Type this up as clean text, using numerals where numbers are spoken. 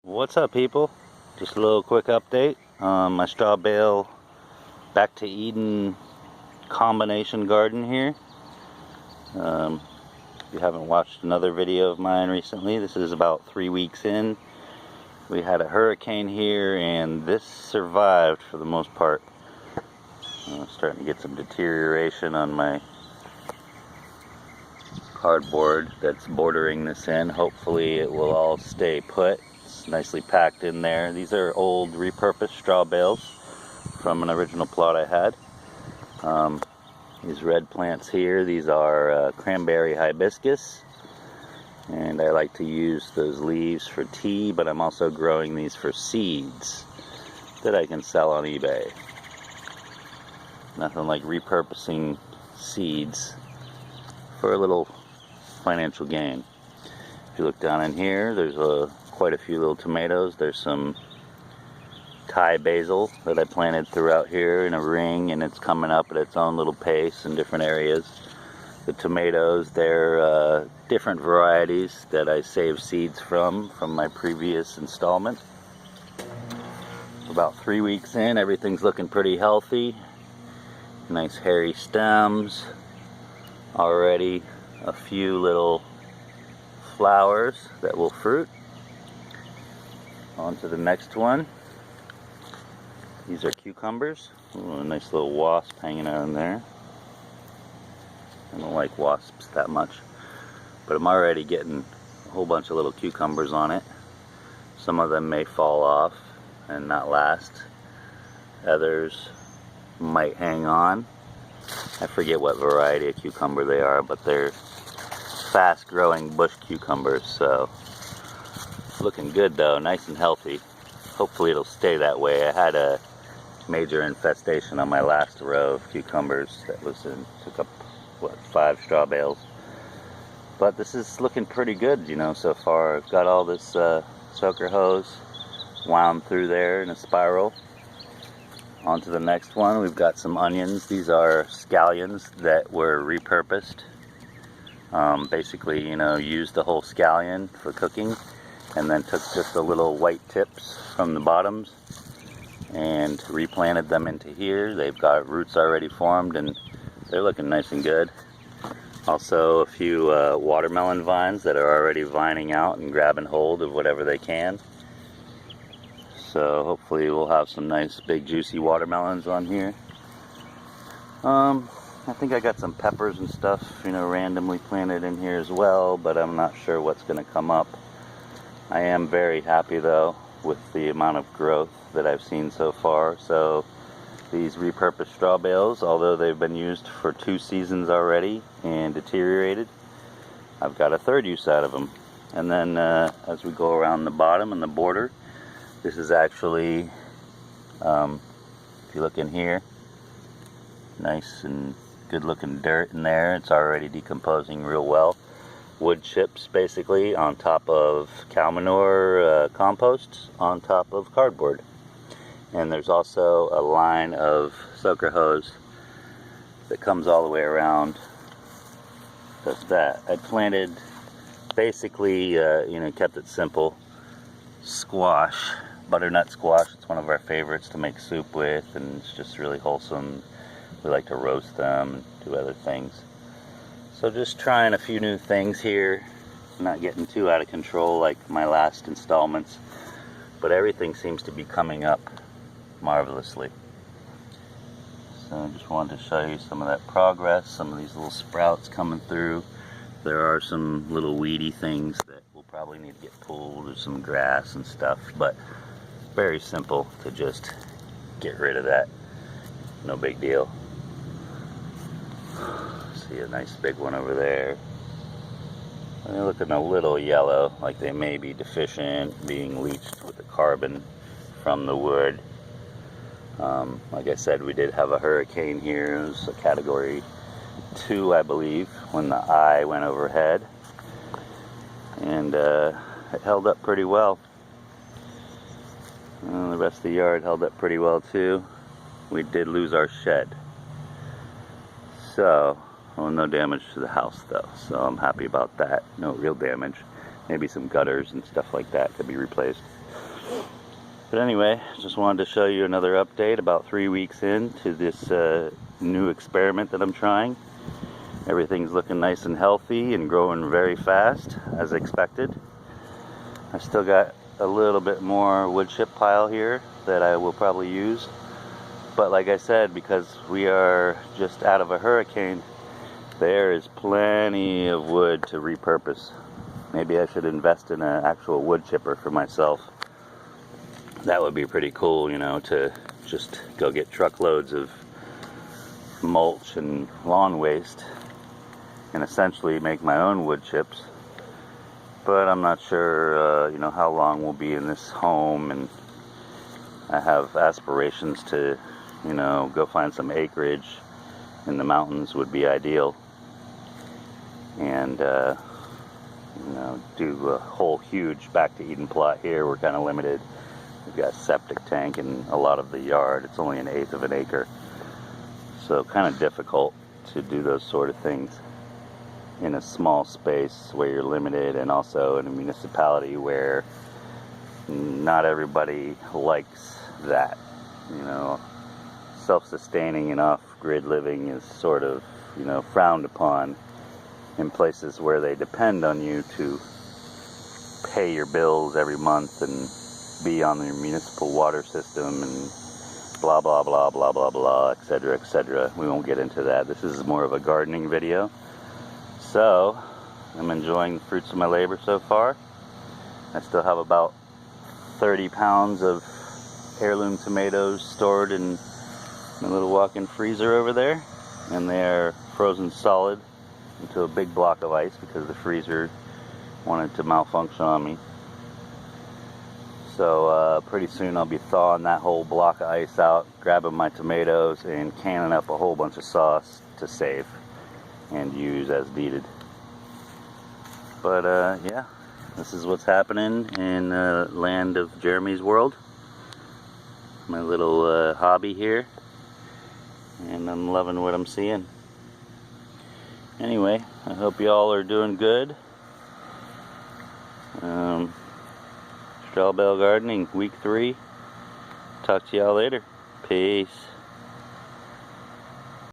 What's up, people? Just a little quick update on my straw bale back to Eden combination garden here. If you haven't watched another video of mine recently, this is about 3 weeks in. We had a hurricane here and this survived for the most part. Starting to get some deterioration on my cardboard that's bordering this in. Hopefully it will all stay put. It's nicely packed in there. These are old repurposed straw bales from an original plot I had. These red plants here, these are cranberry hibiscus, and I like to use those leaves for tea, but I'm also growing these for seeds that I can sell on eBay. Nothing like repurposing seeds for a little financial gain. If you look down in here, there's quite a few little tomatoes. There's some Thai basil that I planted throughout here in a ring, and it's coming up at its own little pace in different areas. The tomatoes, they're different varieties that I saved seeds from my previous installment. About 3 weeks in, everything's looking pretty healthy. Nice hairy stems. Already a few little flowers that will fruit. On to the next one. These are cucumbers. Ooh, a nice little wasp hanging out in there. I don't like wasps that much, but I'm already getting a whole bunch of little cucumbers on it. Some of them may fall off and not last. Others might hang on. I forget what variety of cucumber they are, but they're fast growing bush cucumbers, so looking good though, nice and healthy. Hopefully it'll stay that way. I had a major infestation on my last row of cucumbers that took up, 5 straw bales. But this is looking pretty good, so far. I've got all this soaker hose wound through there in a spiral. On to the next one, we've got some onions. These are scallions that were repurposed. Basically, used the whole scallion for cooking and then took just the little white tips from the bottoms and replanted them into here. They've got roots already formed and they're looking nice and good. Also a few watermelon vines that are already vining out and grabbing hold of whatever they can. So hopefully we'll have some nice big juicy watermelons on here. I think I got some peppers and stuff, randomly planted in here as well, but I'm not sure what's going to come up. I am very happy though with the amount of growth that I've seen so far. So these repurposed straw bales, although they've been used for 2 seasons already and deteriorated, I've got a third use out of them. And then as we go around the bottom and the border, this is actually, if you look in here, nice and good looking dirt in there. It's already decomposing real well. Wood chips basically on top of cow manure compost on top of cardboard. And there's also a line of soaker hose that comes all the way around. That's that. I planted basically, kept it simple. Squash, butternut squash. It's one of our favorites to make soup with, and it's just really wholesome. We like to roast them and do other things. So just trying a few new things here, not getting too out of control like my last installments, but everything seems to be coming up marvelously. So I just wanted to show you some of that progress, some of these little sprouts coming through. There are some little weedy things that will probably need to get pulled, or some grass and stuff, but very simple to just get rid of that. No big deal. See a nice big one over there. They're looking a little yellow, like they may be deficient, being leached with the carbon from the wood. Like I said, we did have a hurricane here. It was a category 2, I believe, when the eye went overhead. And it held up pretty well. The rest of the yard held up pretty well too. We did lose our shed. So, no damage to the house though, so I'm happy about that. No real damage. Maybe some gutters and stuff like that could be replaced. But anyway, just wanted to show you another update about 3 weeks into this new experiment that I'm trying. Everything's looking nice and healthy and growing very fast, as expected. I've still got a little bit more wood chip pile here that I will probably use. But like I said, because we are just out of a hurricane, there is plenty of wood to repurpose. Maybe I should invest in an actual wood chipper for myself. That would be pretty cool, you know, to just go get truckloads of mulch and lawn waste and essentially make my own wood chips. But I'm not sure, you know, how long we'll be in this home, and I have aspirations to, you know, go find some acreage in the mountains would be ideal, and you know, do a whole huge back to Eden plot here. We're kind of limited. We've got a septic tank and a lot of the yard. It's only 1/8 of an acre, so kind of difficult to do those sort of things in a small space where you're limited, and also in a municipality where not everybody likes that. You know, self-sustaining and off-grid living is sort of, you know, frowned upon in places where they depend on you to pay your bills every month and be on your municipal water system and blah blah blah blah blah blah, etc., etc. We won't get into that. This is more of a gardening video. So I'm enjoying the fruits of my labor so far. I still have about 30 pounds of heirloom tomatoes stored in my little walk-in freezer over there, and they're frozen solid into a big block of ice because the freezer wanted to malfunction on me. So pretty soon I'll be thawing that whole block of ice out, grabbing my tomatoes and canning up a whole bunch of sauce to save and use as needed. But yeah, this is what's happening in land of Jeremy's world. My little hobby here, and I'm loving what I'm seeing. Anyway, I hope y'all are doing good. Straw Bale Gardening, week 3. Talk to y'all later. Peace.